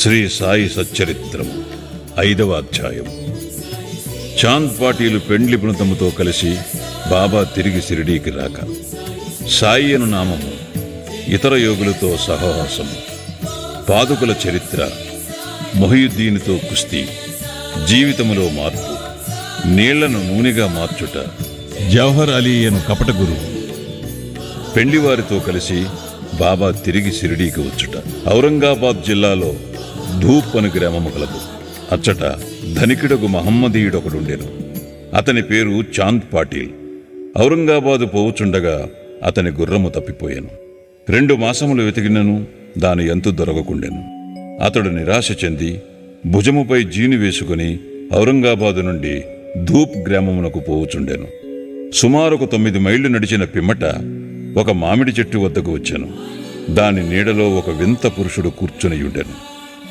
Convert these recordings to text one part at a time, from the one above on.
శ్రీ సాయి సచ్చరిత్రం 5వ అధ్యాయం. చాంద్ పాటీలు పెండ్లి బృందముతో కలిసి బాబా తిరిగి షిరిడీకి రాక, సాయి అను నామము, ఇతర యోగులతో సహవాసము, పాదుకుల చరిత్ర, మొహియుద్దీన్తో కుస్తీ, జీవితములో మార్పు, నీళ్లను నూనెగా మార్చుట, జవహర్ అలీ అను కపట గురువు, పెండివారితో కలిసి బాబా తిరిగి షిరిడీకి వచ్చుట. ఔరంగాబాద్ జిల్లాలో ధూప్ అను గ్రామము కలదు. అచ్చట ధనికుడగు మహమ్మదీయుడొకడుండెను. అతని పేరు చాంద్ పాటీల్. ఔరంగాబాదు పోవుచుండగా అతని గుర్రము తప్పిపోయాను. 2 మాసములు వెతికినను దాని ఎంతు దొరకకుండెను. అతడు నిరాశ చెంది భుజముపై జీను వేసుకుని ఔరంగాబాదు నుండి ధూప్ గ్రామమునకు పోవుచుండెను. సుమారు 9 మైళ్లు నడిచిన పిమ్మట ఒక మామిడి చెట్టు వద్దకు వచ్చాను. దాని నీడలో ఒక వింత పురుషుడు కూర్చునియుండెను.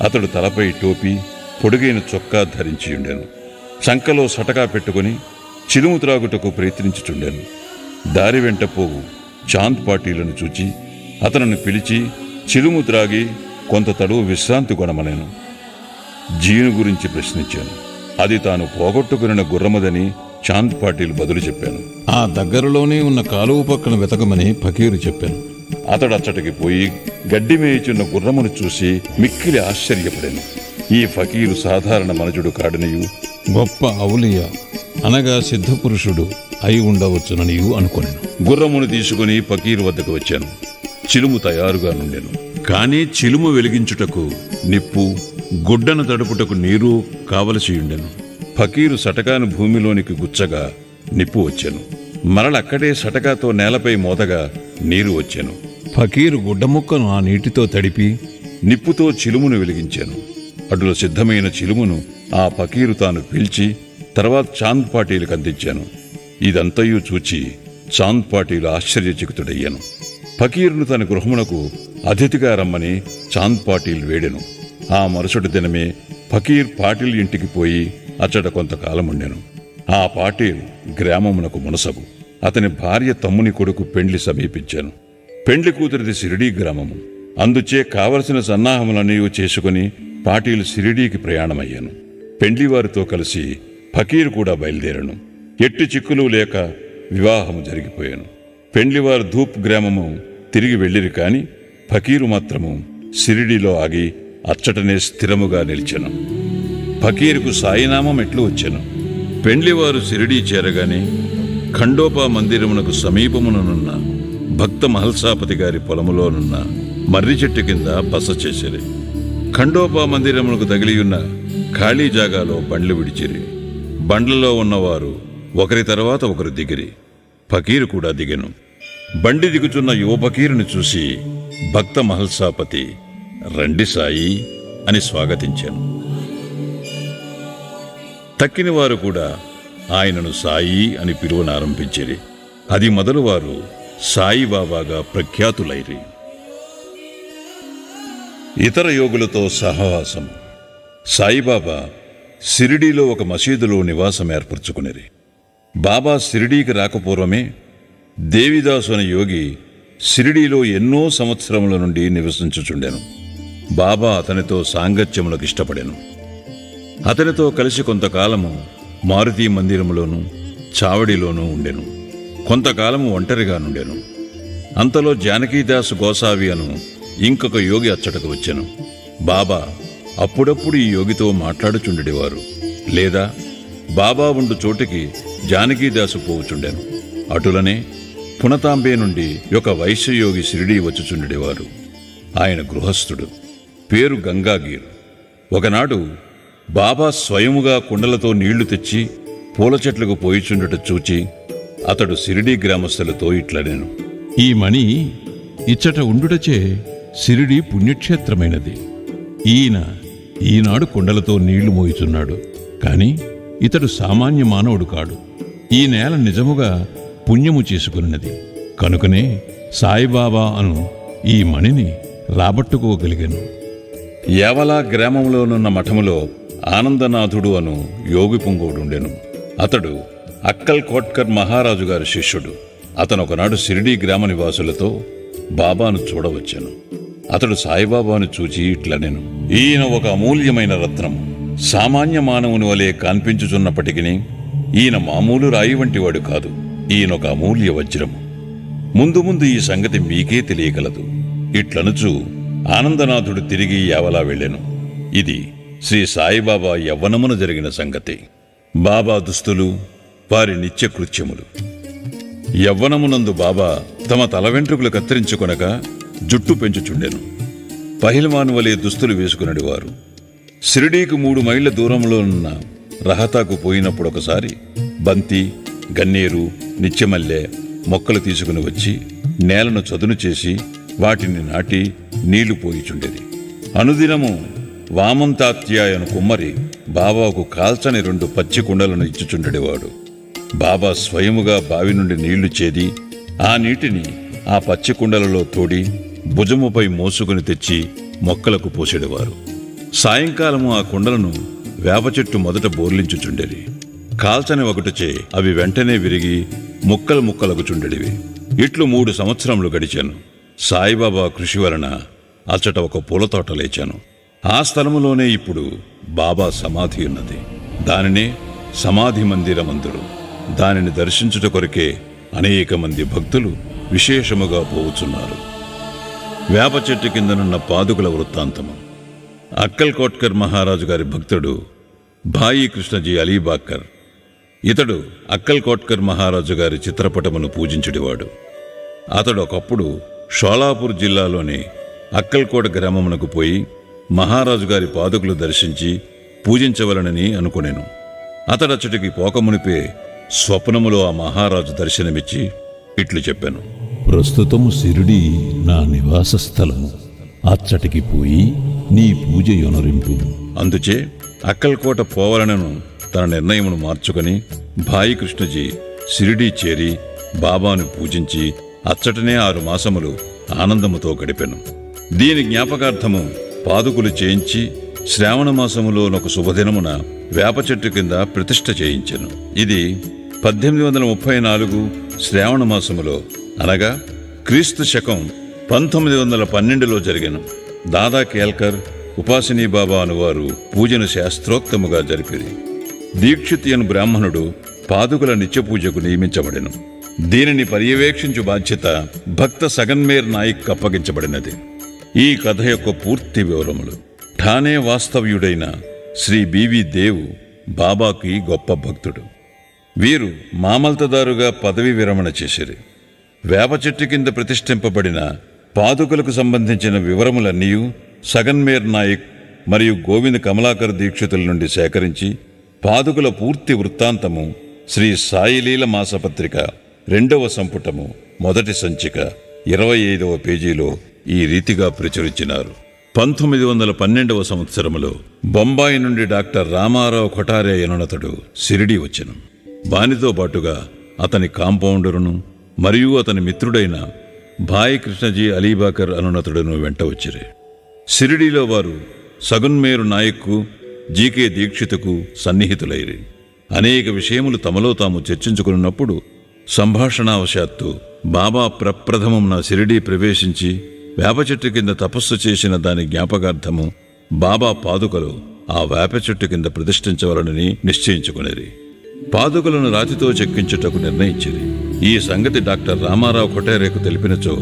అతడు తలపై టోపీ, పొడుగైన చొక్కా ధరించియుండెను. చంకలో సటకా పెట్టుకుని చిలుము త్రాగుటకు ప్రయత్నించుచుండెను. దారి వెంట పోవు చాంద్ పాటీలను చూచి అతనిని పిలిచి చిలుము త్రాగి కొంత తడువు విశ్రాంతి కొనమనేను. జీను గురించి ప్రశ్నించాను. అది తాను పోగొట్టుకున్న గుర్రమదని చాంద్ పాటీల్ బదులు చెప్పాను. ఆ దగ్గరలోనే ఉన్న కాలువ పక్కన వెతకమని ఫకీరు చెప్పాను. అతడు అచ్చటికి పోయి గడ్డి మేయుచున్న గుర్రమును చూసి మిక్కిలి ఆశ్చర్యపడాను. ఈ ఫకీరు సాధారణ మనుజుడు కాడనియు, గొప్ప ఔలియా అనగా సిద్ధపురుషుడు అయి ఉండవచ్చుననియు అనుకొనెను. గుర్రమును తీసుకుని ఫకీరు వద్దకు వచ్చాను. చిలుము తయారుగా నుండెను. కానీ చిలుము వెలిగించుటకు నిప్పు, గుడ్డను తడుపుటకు నీరు కావలసియుండెను. ఫకీరు సటకాను భూమిలోనికి గుచ్చగా నిప్పు వచ్చెను. మరలక్కడే సటకాతో నేలపై మోతగా నీరు వచ్చెను. ఫకీరు గుడ్డముక్కను ఆ నీటితో తడిపి నిప్పుతో చిలుమును వెలిగించాను. అటుల సిద్ధమైన చిలుమును ఆ ఫకీరు తాను పీల్చి తర్వాత చాంద్ పాటీలకు అందించాను. ఇదంతయు చూచి చాంద్ పాటీలు ఆశ్చర్యచకితుడయ్యాను. ఫకీరును తన గృహమునకు అతిథిగా రమ్మని చాంద్ పాటీల్ వేడెను. ఆ మరుసటి దినమే ఫకీర్ పాటీల్ ఇంటికి పోయి అచ్చట కొంతకాలముండెను. ఆ పాటీల్ గ్రామమునకు మునసగు. అతని భార్య తమ్ముని కొడుకు పెండ్లి సమీపించాను. పెండ్లి కూతురిది షిరిడీ గ్రామము. అందుచే కావలసిన సన్నాహములన్నీ చేసుకుని పాటీల్ షిరిడీకి ప్రయాణమయ్యాను. పెండ్లివారితో కలిసి ఫకీర్ కూడా బయలుదేరాను. ఎట్టి చిక్కులు లేక వివాహము జరిగిపోయాను. పెండ్లివారు ధూప్ గ్రామము తిరిగి వెళ్ళిరి కాని ఫకీరు మాత్రము షిరిడీలో ఆగి అచ్చటనే స్థిరముగా నిలిచెను. ఫకీరుకు సాయినామం ఎట్లు వచ్చెను. పెండ్లివారు షిరిడీ చేరగానే ఖండోపా మందిరమునకు సమీపముననున్న భక్త మహల్సాపతి గారి పొలములోనున్న మర్రి చెట్టు కింద బస చేసిరి. ఖండోపా మందిరమునకు తగిలియున్న ఖాళీ జాగాలో బండ్లు విడిచిరి. బండ్లలో ఉన్నవారు ఒకరి తర్వాత ఒకరు దిగిరి. ఫకీరు కూడా దిగెను. బండి దిగుచున్న యువ ఫకీరుని చూసి భక్త మహల్సాపతి రండి సాయి అని స్వాగతించాను. తక్కిన వారు కూడా ఆయనను సాయి అని పిలువనారంభించిరి. అది మొదలు వారు సాయిబాబాగా ప్రఖ్యాతులైరి. ఇతర యోగులతో సహవాసం. సాయిబాబా షిరిడీలో ఒక మసీదులో నివాసం ఏర్పరచుకునిరి. బాబా షిరిడీకి రాకపూర్వమే దేవిదాసు అనే యోగి షిరిడీలో ఎన్నో సంవత్సరముల నుండి నివసించుచుండెను. బాబా అతనితో సాంగత్యములకు ఇష్టపడెను. అతనితో కలిసి కొంతకాలము మారుతి మందిరములోను చావడిలోనూ ఉండెను. కొంతకాలము ఒంటరిగా నుండెను. అంతలో జానకీదాసు గోసావి అను ఇంకొక యోగి అచ్చటకు వచ్చెను. బాబా అప్పుడప్పుడు ఈ యోగితో మాట్లాడుచుండెడివారు. లేదా బాబా ఉండు చోటికి జానకీదాసు పోవుచుండెను. అటులనే పునతాంబే నుండి ఒక వైశ్యయోగి షిరిడీ వచ్చుచుండెడివారు. ఆయన గృహస్థుడు. పేరు గంగాగీర్. ఒకనాడు బాబా స్వయముగా కుండలతో నీళ్లు తెచ్చి పూల చెట్లకు పోయిచుండుట చూచి అతడు షిరిడీ గ్రామస్తులతో ఇట్లనెను. ఈ మణి ఇచ్చట ఉండుటచే షిరిడీ పుణ్యక్షేత్రమైనది. ఈనాడు కుండలతో నీళ్లు మోయుచున్నాడు. కాని ఇతడు సామాన్య మానవుడు కాడు. ఈ నేల నిజముగా పుణ్యము చేసుకున్నది. కనుకనే సాయిబాబా అను ఈ మణిని రాబట్టుకోగలిగాను. యావలా గ్రామంలోనున్న మఠములో ఆనందనాథుడు అను యోగి పుంగోడుండెను. అతడు అక్కల్ కోట్కర్ మహారాజు గారి శిష్యుడు. అతను ఒకనాడు షిరిడీ గ్రామ నివాసులతో బాబాను చూడవచ్చెను. అతడు సాయిబాబాను చూచి ఇట్లనెను, ఈయన ఒక అమూల్యమైన రత్నము. సామాన్య మానవుని వలె కనిపించుచున్నప్పటికీ ఈయన మామూలు రాయి వంటివాడు కాదు. ఈయనొక అమూల్య వజ్రము. ముందు ముందు ఈ సంగతి మీకే తెలియగలదు. ఇట్లనుచు ఆనందనాథుడు తిరిగి యావలా వెళ్ళెను. ఇది శ్రీ సాయిబాబా యవ్వనమున జరిగిన సంగతి. బాబా దుస్తులు, వారి నిత్యకృత్యములు. యవ్వనమునందు బాబా తమ తల వెంట్రుకలు కత్తిరించుకొనక జుట్టు పెంచుచుండెను. పహిల్వాను వలె దుస్తులు వేసుకునడివారు. షిరిడీకి 3 మైళ్ళ దూరంలో ఉన్న రహతాకు పోయినప్పుడు ఒకసారి బంతి, గన్నేరు, నిత్యమల్లె మొక్కలు తీసుకుని వచ్చి నేలను చదును చేసి వాటిని నాటి నీళ్లు పోయిచుండేది. అనుదినము వామంతాత్యాయను కుమ్మరి బాబాకు కాల్చని 2 పచ్చి కుండలను ఇచ్చుచుండేవాడు. బాబా స్వయముగా బావి నుండి నీళ్లు చేది ఆ నీటిని ఆ పచ్చి కుండలలో తోడి భుజముపై మోసుకుని తెచ్చి మొక్కలకు పోసేవారు. సాయంకాలము ఆ కుండలను వేప చెట్టు మొదట బోర్లించుచుండేది. కాల్చని ఒకటిచే అవి వెంటనే విరిగి ముక్కలు ముక్కలగుచుండెడివి. ఇట్లు 3 సంవత్సరములు గడిచాను. సాయిబాబా కృషి వలన అచ్చట ఒక పూలతోట లేచాను. ఆ స్థలములోనే ఇప్పుడు బాబా సమాధి ఉన్నది. దానినే సమాధి మందిరమందురు. దానిని దర్శించుట కొరకే అనేక మంది భక్తులు విశేషముగా పోవుచున్నారు. వేప చెట్టు కిందనున్న పాదుకుల వృత్తాంతము. అక్కల్కోట్కర్ మహారాజు గారి భక్తుడు భాయి కృష్ణజీ అలీబాకర్. ఇతడు అక్కల్కోట్కర్ మహారాజు గారి చిత్రపటమును పూజించుడివాడు. అతడు ఒకప్పుడు షోలాపూర్ జిల్లాలోని అక్కల్కోట గ్రామమునకు పోయి మహారాజు గారి పాదుకులు దర్శించి పూజించవలనని అనుకునేను. అతడచ్చటికి పోకమునిపే స్వప్నములో ఆ మహారాజు దర్శనమిచ్చి ఇట్లు చెప్పాను, ప్రస్తుతము షిరిడీ నా నివాస స్థలము. అచ్చటికి పోయి నీ పూజ యొనరింపు. అందుచే అక్కల్కోట పోవలనను తన నిర్ణయమును మార్చుకొని భాయి కృష్ణజీ షిరిడీ చేరి బాబాను పూజించి అచ్చటనే 6 మాసములు ఆనందముతో గడిపెను. దీని జ్ఞాపకార్థము పాదుకులు చేయించి శ్రావణ మాసములోనొక శుభదినమున వేప చెట్టు కింద ప్రతిష్ఠ చేయించెను. ఇది 1834 శ్రావణ మాసములో, అనగా క్రీస్తు శకం 1912లో జరిగెను. దాదా కేల్కర్, ఉపాసినీ బాబా అనువారు పూజను శాస్త్రోక్తముగా జరిపిరి. దీక్షిత్ అను బ్రాహ్మణుడు పాదుకుల నిత్యపూజకు నియమించబడెను. దీనిని పర్యవేక్షించు బాధ్యత భక్త సగన్మేర్ నాయక్ అప్పగించబడినది. ఈ కథ యొక్క పూర్తి వివరములు. ఠానే వాస్తవ్యుడైన శ్రీ బివి దేవ్ బాబాకి గొప్ప భక్తుడు. వీరు మామల్తదారుగా పదవి విరమణ చేసిరి. వేప చెట్టు కింద ప్రతిష్ఠింపబడిన పాదుకులకు సంబంధించిన వివరములన్నీ సగన్మేర్ నాయక్ మరియు గోవింద్ కమలాకర్ దీక్షితుల నుండి సేకరించి పాదుకుల పూర్తి వృత్తాంతము శ్రీ సాయిలీల మాసపత్రిక 2వ సంపుటము మొదటి సంచిక 25వ పేజీలో ఈ రీతిగా ప్రచురించినారు. 1912వ సంవత్సరములో బొంబాయి నుండి డాక్టర్ రామారావు కొఠారే అనునతడు షిరిడీ వచ్చెను. వానితో పాటుగా అతని కాంపౌండరును మరియు అతని మిత్రుడైన భాయ్ కృష్ణజీ అలీబాకర్ అనునతుడును వెంట వచ్చిరే. షిరిడీలో వారు సగున్మేరు నాయక్కు, జీకే దీక్షితుకు సన్నిహితులైరి. అనేక విషయములు తమలో తాము చర్చించుకున్నప్పుడు సంభాషణావశాత్తు బాబా ప్రప్రథమమున షిరిడీ ప్రవేశించి వేప చెట్టు కింద తపస్సు చేసిన దాని జ్ఞాపకార్థము బాబా పాదుకలు ఆ వేప చెట్టు కింద ప్రతిష్ఠించవలనని నిశ్చయించుకునేది. పాదుకలను రాతితో చెక్కించుటకు నిర్ణయించింది. ఈ సంగతి డాక్టర్ రామారావు కొఠారేకు తెలిపినచో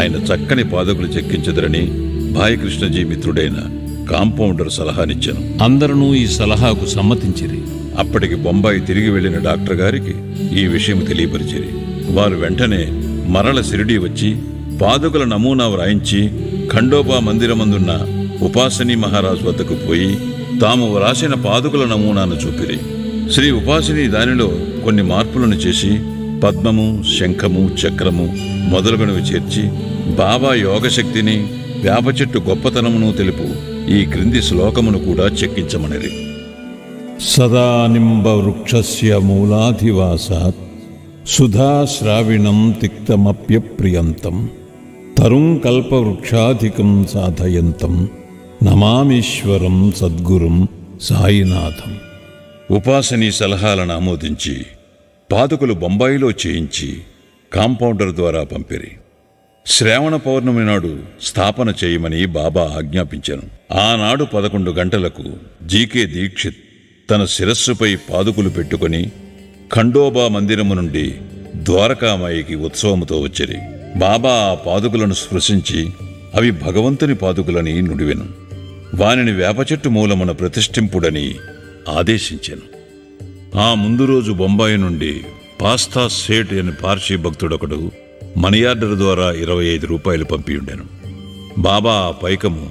ఆయన చక్కని పాదుకలు చెక్కించదరని భాయ్ కృష్ణజీ మిత్రుడైన కాంపౌండర్ సలహానిచ్చాను. అందరూ ఈ సలహాకు సమ్మతించిరి. అప్పటికి బొంబాయి తిరిగి వెళ్లిన డాక్టర్ గారికి ఈ విషయం తెలియపరిచిరి. వారు వెంటనే మరల షిరిడీ వచ్చి పాదుకల నమూనా వ్రాయించి ఖండోబా మందిరమందున్న ఉపాసినీ మహారాజు వద్దకు పోయి తాము వ్రాసిన పాదుకల నమూనాను చూపిరి. శ్రీ ఉపాసిని దానిలో కొన్ని మార్పులను చేసి పద్మము, శంఖము, చక్రము మొదలగునవి చేర్చి బాబా యోగశక్తిని, వేప చెట్టు గొప్పతనమును తెలుపు ఈ క్రింది శ్లోకమును కూడా చెక్కించమనిరి. సదా నింబ వృక్షస్య మూలాధివాసాత్ సుధాశ్రావిణం తిక్తమప్యప్రియంతం తరుం కల్పవృక్షాధికం సాధయంతం నమామీశ్వరం సద్గురుం సాయినాథం. ఉపాసనీ సలహాలను ఆమోదించి పాదుకులు బొంబాయిలో చేయించి కాంపౌండర్ ద్వారా పంపిరి. శ్రావణ పౌర్ణమి నాడు స్థాపన చేయమని బాబా ఆజ్ఞాపించాను. ఆనాడు 11 గంటలకు జీకే దీక్షిత్ తన శిరస్సుపై పాదుకులు పెట్టుకుని ఖండోబా మందిరము నుండి ద్వారకామాయికి ఉత్సవముతో వచ్చిరి. బాబా ఆ పాదుకులను స్పృశించి అవి భగవంతుని పాదుకులని నుడివెను. వానిని వేప చెట్టు మూలమున ప్రతిష్ఠింపుడని ఆదేశించెను. ఆ ముందు రోజు బొంబాయి నుండి పాస్తా సేట్ అని పార్సీ భక్తుడొకడు మనియార్డర్ ద్వారా 25 రూపాయలు పంపియుండెను. బాబా ఆ పైకము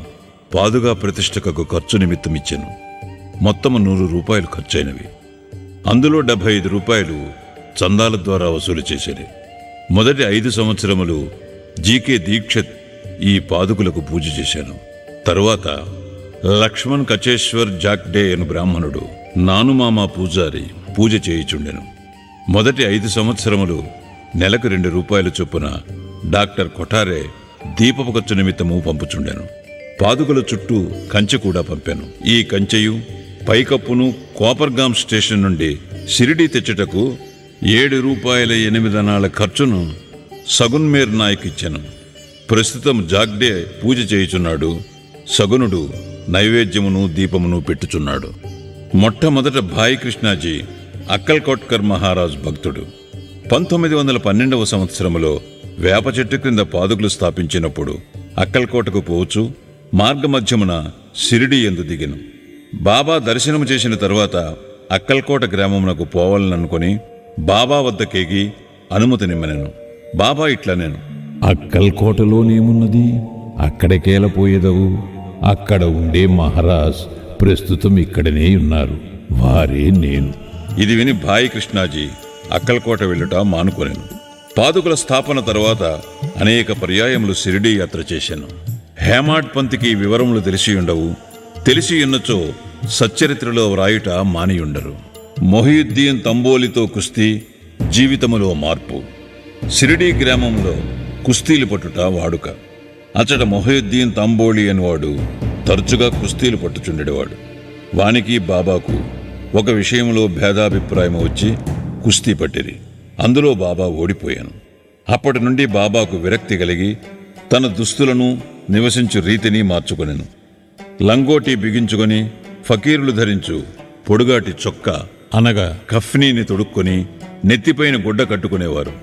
పాదుగా ప్రతిష్టకు ఖర్చు నిమిత్తమిచ్చెను. మొత్తము 100 రూపాయలు ఖర్చయినవి. అందులో 75 రూపాయలు చందాల ద్వారా వసూలు చేసేది. మొదటి 5 సంవత్సరములు జీకే దీక్షిత్ ఈ పాదుకులకు పూజ చేశాను. తరువాత లక్ష్మణ్ కచేశ్వర్ జాక్డే అను బ్రాహ్మణుడు నానుమామ పూజారి పూజ చేయుచుండెను. మొదటి 5 సంవత్సరములు నెలకు 2 రూపాయలు చొప్పున డాక్టర్ కొఠారే దీపపు ఖర్చు నిమిత్తము పంపుచుండెను. పాదుకుల చుట్టూ కంచె కూడా పంపాను. ఈ కంచెయు పైకప్పును కోపర్గాం స్టేషన్ నుండి షిరిడీ తెచ్చుటకు 7 రూపాయల 8 అనాల ఖర్చును సగున్మేర్ నాయక్ ఇచ్చాను. ప్రస్తుతం జాగ్డే పూజ చేయుచున్నాడు. సగునుడు నైవేద్యమును దీపమును పెట్టుచున్నాడు. మొట్టమొదట భాయ్ కృష్ణాజీ అక్కల్కోట్కర్ మహారాజ్ భక్తుడు. 1912వ సంవత్సరములో వేప చెట్టు క్రింద పాదుకులు స్థాపించినప్పుడు అక్కల్కోటకు పోవచ్చు మార్గమధ్యమున షిరిడీ యందు దిగెను. బాబా దర్శనము చేసిన తరువాత అక్కల్కోట గ్రామమునకు పోవాలననుకొని బాబా వద్దకేగి అనుమతి నిమ్మనెను. బాబా ఇట్లనెను, అక్కల్కోటలోనేమున్నది? అక్కడికేలపోయేదవు. అక్కడ ఉండే మహారాజ్ ప్రస్తుతం ఇక్కడనే ఉన్నారు. వారే నేను. ఇది విని భాయ్ కృష్ణాజీ అక్కల్కోట వెళ్ళుట మానుకొనెను. పాదుకుల స్థాపన తరువాత అనేక పర్యాయములు షిరిడీ యాత్ర చేశాను. హేమాడ్ పంత్కి వివరములు తెలిసియుండవు. తెలిసియున్నచో సచ్చరిత్రలో వ్రాయుట మానియుండరు. మొహియుద్దీన్ తంబోలితో కుస్తీ, జీవితములో మార్పు. షిరిడీ గ్రామంలో కుస్తీలు పట్టుట వాడుక. అచ్చట మొహియుద్దీన్ తంబోలి అనేవాడు తరచుగా కుస్తీలు పట్టుచుండేవాడు. వానికి బాబాకు ఒక విషయంలో భేదాభిప్రాయం వచ్చి కుస్తీ పట్టిరి. అందులో బాబా ఓడిపోయాను. అప్పటి నుండి బాబాకు విరక్తి కలిగి తన దుస్తులను నివసించు రీతిని మార్చుకొనెను. లంగోటి బిగించుకొని ఫకీరులు ధరించు పొడుగాటి చొక్కా అనగా కఫ్నీని తొడుక్కొని నెత్తిపైన గుడ్డ కట్టుకునేవారు.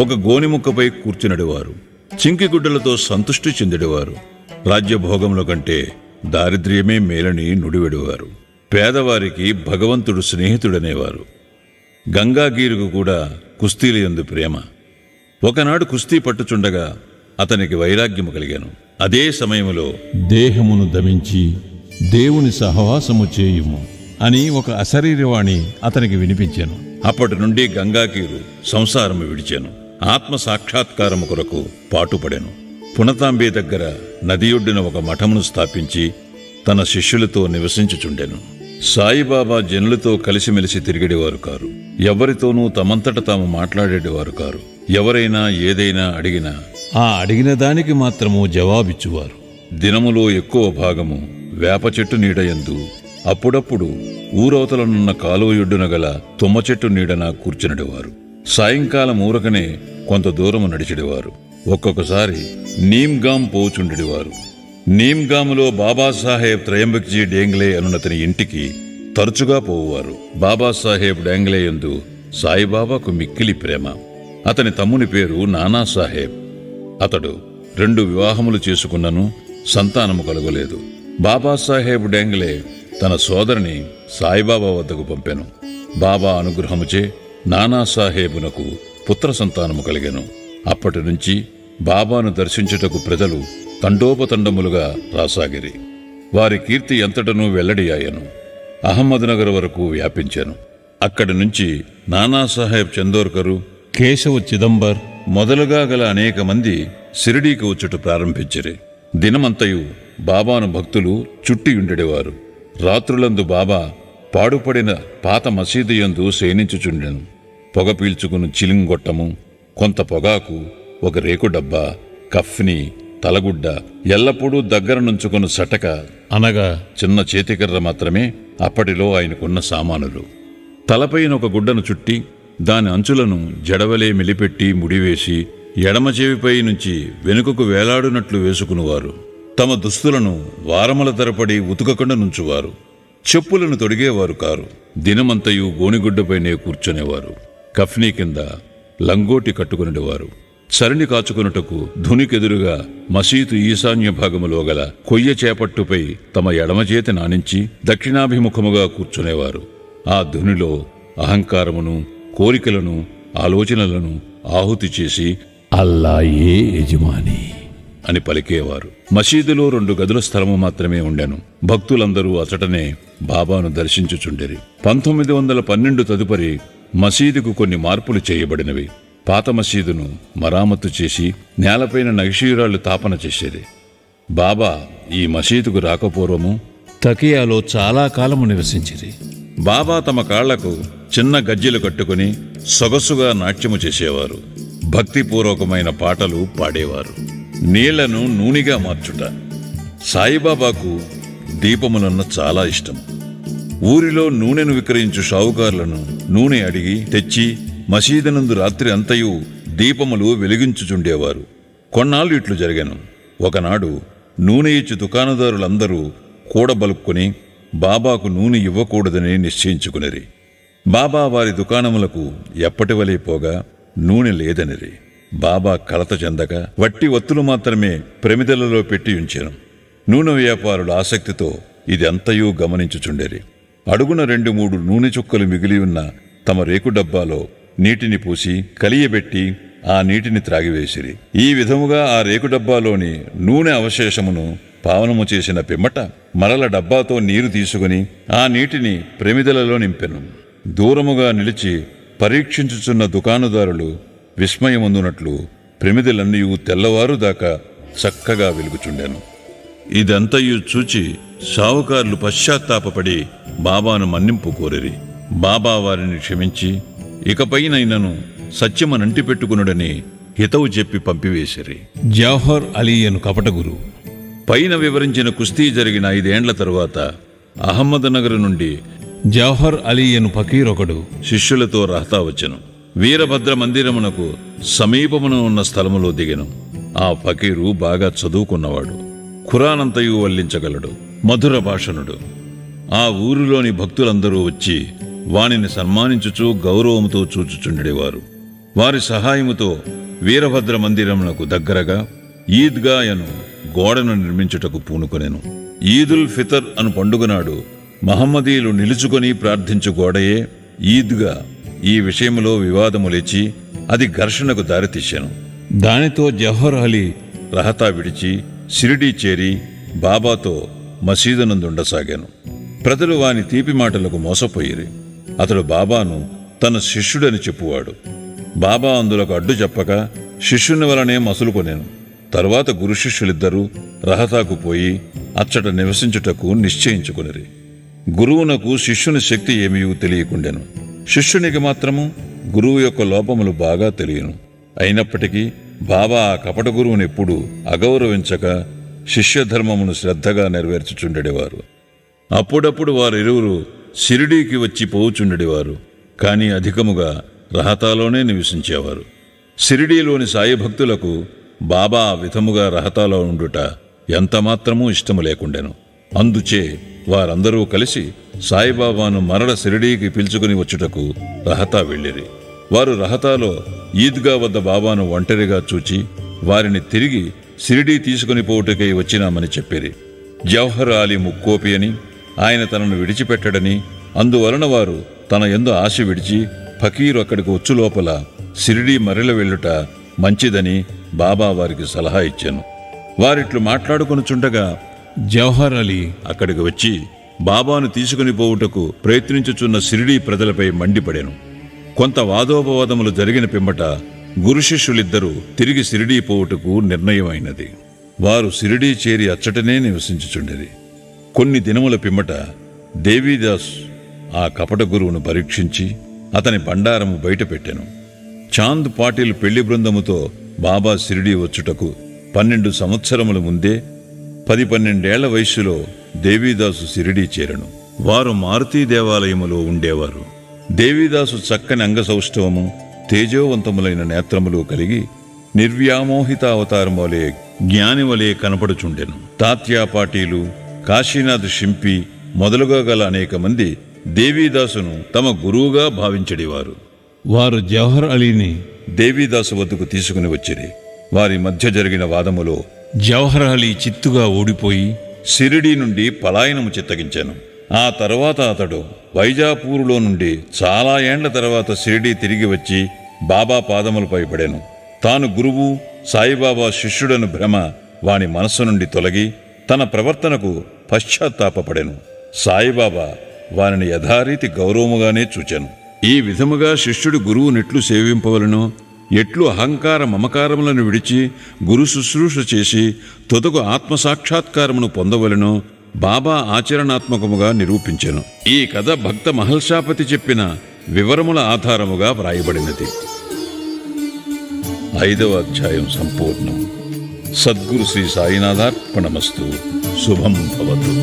ఒక గోనిముక్కపై కూర్చునడివారు. చింకి గుడ్డలతో సంతుష్టి చెందెడివారు. రాజ్యభోగముల కంటే దారిద్ర్యమే మేలని నుడివెడివారు. పేదవారికి భగవంతుడు స్నేహితుడనేవారు. గంగాగీరుకు కూడా కుస్తీల యందు ప్రేమ. ఒకనాడు కుస్తీ పట్టుచుండగా అతనికి వైరాగ్యము కలిగాను. అదే సమయములో దేహమును దమించి దేవుని సహవాసము చేయుము అని ఒక అశరీరవాణి అతనికి వినిపించాను. అప్పటి నుండి గంగాకీరు సంసారము విడిచాను. ఆత్మ సాక్షాత్కారము కొరకు పాటుపడెను. పునతాంబే దగ్గర నదియొడ్డున ఒక మఠమును స్థాపించి తన శిష్యులతో నివసించుచుండెను. సాయిబాబా జనులతో కలిసిమెలిసి తిరిగేవారు కారు. ఎవరితోనూ తమంతట తాము మాట్లాడేవారు కారు. ఎవరైనా ఏదైనా అడిగినా ఆ అడిగిన దానికి మాత్రము జవాబిచ్చువారు. దినములో ఎక్కువ భాగము వేప చెట్టు నీడయందు, అప్పుడప్పుడు ఊరవతలనున్న కాలువయొడ్డున గల తుమ్మ చెట్టు నీడన కూర్చునడివారు. సాయంకాలం ఊరకనే కొంత దూరము నడిచెడివారు. ఒక్కొక్కసారి నీమ్గాం పోచుండెడివారు. నీమ్గాములో బాబాసాహెబ్ త్రయంబక్జీ డేంగ్లే అనునతని ఇంటికి తరచుగా పోవువారు. బాబాసాహెబ్ డేంగ్లే యందు సాయిబాబాకు మిక్కిలి ప్రేమ. అతని తమ్ముని పేరు నానాసాహెబ్. అతడు 2 వివాహములు చేసుకున్నను సంతానము కలుగలేదు. బాబాసాహెబ్ డేంగ్లే తన సోదరిని సాయిబాబా వద్దకు పంపెను. బాబా అనుగ్రహముచే నానాసాహెబునకు పుత్ర సంతానము కలిగెను. అప్పటి నుంచి బాబాను దర్శించుటకు ప్రజలు తండోపతండములుగా రాసాగిరి. వారి కీర్తి ఎంతటనూ వెల్లడియాయను. అహ్మద్నగర్ వరకు వ్యాపించాను. అక్కడి నుంచి నానాసాహెబ్ చందోర్కరు, కేశవ చిదంబర్ మొదలుగా గల అనేక మంది షిరిడీకి వచ్చుట ప్రారంభించిరి. దినమంతయు బాబాను భక్తులు చుట్టియుండెడివారు. రాత్రులందు బాబా పాడుపడిన పాత మసీదు యందు శయనించుచుండెను. పొగ పీల్చుకుని చిలింగొట్టము, కొంత పొగాకు, ఒక రేకు డబ్బా, కఫ్ని, తలగుడ్డ, ఎల్లప్పుడూ దగ్గర నుంచుకుని సటక అనగా చిన్న చేతికర్ర మాత్రమే అప్పటిలో ఆయనకున్న సామానులు. తలపైన ఒక గుడ్డను చుట్టి దాని అంచులను జడవలే మెలిపెట్టి ముడివేసి ఎడమ చెవిపై నుంచి వెనుకకు వేలాడునట్లు వేసుకునివారు. తమ దుస్తులను వారముల తరపడి ఉతుకకుండా నుంచువారు. చెప్పులను తొడిగేవారు కారు. దినమంతయు గోనిగుడ్డపైనే కూర్చునేవారు. కఫ్నీ కింద లంగోటి కట్టుకునేవారు. చరిని కాచుకొనుటకు ధునికెదురుగా మసీదు ఈశాన్య భాగములో గల కొయ్య చేపట్టుపై తమ ఎడమచేతి నానించి దక్షిణాభిముఖముగా కూర్చునేవారు. ఆ ధునిలో అహంకారమును, కోరికలను, ఆలోచనలను ఆహుతి చేసి అల్లాయే యజమాని అని పలికేవారు. మసీదులో 2 గదుల స్థలము మాత్రమే ఉండెను. భక్తులందరూ అచటనే బాబాను దర్శించుచుండిరి. 1912 తదుపరి మసీదుకు కొన్ని మార్పులు చేయబడినవి. పాత మసీదును మరామత్తు చేసి నేలపైన నగిషీరాళ్లు తాపన చేసేది. బాబా ఈ మసీదుకు రాకపూర్వము తకియాలో చాలా కాలము నివసించిరి. బాబా తమ కాళ్లకు చిన్న గజ్జెలు కట్టుకుని సొగసుగా నాట్యము చేసేవారు. భక్తిపూర్వకమైన పాటలు పాడేవారు. నీళ్లను నూనెగా మార్చుట. సాయిబాబాకు దీపములన్న చాలా ఇష్టం. ఊరిలో నూనెను విక్రయించు షావుకారులను నూనె అడిగి తెచ్చి మసీదునందు రాత్రి అంతయు దీపములు వెలిగించుచుండేవారు. కొన్నాళ్ళు ఇట్లు జరిగాను. ఒకనాడు నూనె ఇచ్చి దుకాణదారులందరూ కూడబలుక్కుని బాబాకు నూనె ఇవ్వకూడదని నిశ్చయించుకునిరి. బాబా వారి దుకాణములకు ఎప్పటివలే పోగా నూనె లేదనిరి. బాబా కలత చెందక వట్టి ఒత్తులు మాత్రమే ప్రమిదలలో పెట్టి ఉంచెను. నూనె వ్యాపారుల ఆసక్తితో ఇది అంతయూ గమనించుచుండేరి. అడుగున 2-3 నూనె చుక్కలు మిగిలి ఉన్న తమ రేకు డబ్బాలో నీటిని పూసి కలియబెట్టి ఆ నీటిని త్రాగివేసిరి. ఈ విధముగా ఆ రేకు డబ్బాలోని నూనె అవశేషమును పావనము చేసిన పిమ్మట మరల డబ్బాతో నీరు తీసుకుని ఆ నీటిని ప్రమిదలలో నింపెను. దూరముగా నిలిచి పరీక్షించుచున్న దుకాణదారులు విస్మయముందునట్లు ప్రమిదలన్నీ తెల్లవారు దాకా చక్కగా వెలుగుచుండెను. ఇదంతయు చూచి షావుకారులు పశ్చాత్తాపపడి బాబాను మన్నింపు కోరిరి. బాబా వారిని క్షమించి ఇకపైనైనను సత్యమనంటి పెట్టుకునుడని హితవు చెప్పి పంపివేసిరి. జవహర్ అలీ అను కపట గురువు. పైన వివరించిన కుస్తీ జరిగిన 5 ఏండ్ల తరువాత అహ్మద్నగర్ నుండి జవహర్ అలీ అను ఫకీరొకడు శిష్యులతో రహతా వచ్చెను. వీరభద్ర మందిరమునకు సమీపమున ఉన్న స్థలములో దిగెను. ఆ ఫకీరు బాగా చదువుకున్నవాడు. ఖురానంతయు వల్లించగలడు. మధుర భాషణుడు. ఆ ఊరిలోని భక్తులందరూ వచ్చి వానిని సన్మానించుచూ గౌరవముతో చూచుచుండేవారు. వారి సహాయముతో వీరభద్ర మందిరమునకు దగ్గరగా ఈద్గా అను గోడను నిర్మించుటకు పూనుకొనెను. ఈదుల్ ఫితర్ అను పండుగనాడు మహమ్మదీయులు నిలుచుకొని ప్రార్థించు గోడయే ఈద్గా. ఈ విషయములో వివాదము లేచి అది ఘర్షణకు దారితీశాను. దానితో జవహర్ అలీ రహతా విడిచి షిరిడీ చేరి బాబాతో మసీదునందుండసాగాను. ప్రజలు వాని తీపి మాటలకు మోసపోయిరి. అతడు బాబాను తన శిష్యుడని చెప్పువాడు. బాబా అందులకు అడ్డు చెప్పక శిష్యుని వలనే మసులుకొనేను. తరువాత గురు శిష్యులిద్దరూ రహతాకు పోయి అచ్చట నివసించుటకు నిశ్చయించుకొనిరి. గురువునకు శిష్యుని శక్తి ఏమీ తెలియకుండెను. శిష్యునికి మాత్రము గురువు యొక్క లోపములు బాగా తెలియను. అయినప్పటికీ బాబా ఆ కపట గురువునెప్పుడూ అగౌరవించక శిష్యధర్మమును శ్రద్ధగా నెరవేర్చుచుండెడివారు. అప్పుడప్పుడు వారిరువురు షిరిడీకి వచ్చి పోవుచుండెడివారు. కాని అధికముగా రహతాలోనే నివసించేవారు. షిరిడీలోని సాయి భక్తులకు బాబా ఆ విధముగా రహతాలో ఉండుట ఎంతమాత్రమూ ఇష్టము లేకుండెను. అందుచే వారందరూ కలిసి సాయిబాబాను మరల షిరిడీకి పిలుచుకుని వచ్చుటకు రహతా వెళ్ళిరి. వారు రహతాలో ఈద్గా వద్ద బాబాను ఒంటరిగా చూచి వారిని తిరిగి షిరిడీ తీసుకుని పోవుటకై వచ్చినామని చెప్పిరి. జవహర్ అలీ ముక్కోపి అని, ఆయన తనను విడిచిపెట్టడని, అందువలన వారు తన యందు ఆశ విడిచి ఫకీరు అక్కడికి వచ్చు లోపల షిరిడీ మరల వెళ్ళుట మంచిదని బాబా వారికి సలహా ఇచ్చాను. వారిట్లు మాట్లాడుకొనుచుండగా జవహర్ అలీ అక్కడికి వచ్చి బాబాను తీసుకుని పోవుటకు ప్రయత్నించుచున్న షిరిడీ ప్రజలపై మండిపడెను. కొంత వాదోపవాదములు జరిగిన పిమ్మట గురు శిష్యులిద్దరూ తిరిగి షిరిడీ పోవుటకు నిర్ణయమైనది. వారు షిరిడీ చేరి అచ్చటనే నివసించుచుండేది. కొన్ని దినముల పిమ్మట దేవీదాస్ ఆ కపట గురువును పరీక్షించి అతని బండారము బయటపెట్టెను. చాంద్ పాటిల్ పెళ్లి బృందముతో బాబా షిరిడీ వచ్చుటకు 12 సంవత్సరముల ముందే 10-12 ఏళ్ల వయస్సులో దేవీదాసు షిరిడీ చేరెను. వారు మారుతీ దేవాలయములో ఉండేవారు. దేవీదాసు చక్కని అంగసౌష్ఠవము, తేజోవంతములైన నేత్రములు కలిగి నిర్వ్యామోహిత అవతారం వలె జ్ఞాని వలె కనపడుచుండెను. తాత్యా పాటీలు, కాశీనాథ్ షింపి మొదలుగా గల అనేక మంది దేవీదాసును తమ గురువుగా భావించడివారు. వారు జవహర్ అలీని దేవీదాసు వద్దకు తీసుకుని వచ్చిరి. వారి మధ్య జరిగిన వాదములో జవహర్ అలీ చిత్తుగా ఓడిపోయి షిరిడీ నుండి పలాయనము చిత్తగించాను. ఆ తర్వాత అతడు వైజాపూరులో నుండి చాలా ఏండ్ల తర్వాత షిరిడీ తిరిగి వచ్చి బాబా పాదములపై పడెను. తాను గురువు, సాయిబాబా శిష్యుడను భ్రమ వాని మనస్సు నుండి తొలగి తన ప్రవర్తనకు పశ్చాత్తాపపడెను. సాయిబాబా వారిని యథారీతి గౌరవముగానే చూచెను. ఈ విధముగా శిష్యుడు గురువునెట్లు సేవింపవలనో, ఎట్లు అహంకార మమకారములను విడిచి గురు శుశ్రూష చేసి తుదకు ఆత్మసాక్షాత్కారమును పొందవలనో బాబా ఆచరణాత్మకముగా నిరూపించెను. ఈ కథ భక్త మహల్షాపతి చెప్పిన వివరముల ఆధారముగా వ్రాయబడినది. 5వ అధ్యాయం సంపూర్ణం. సద్గురు శ్రీ సాయినాథార్పణమస్తు. శుభం భవతు.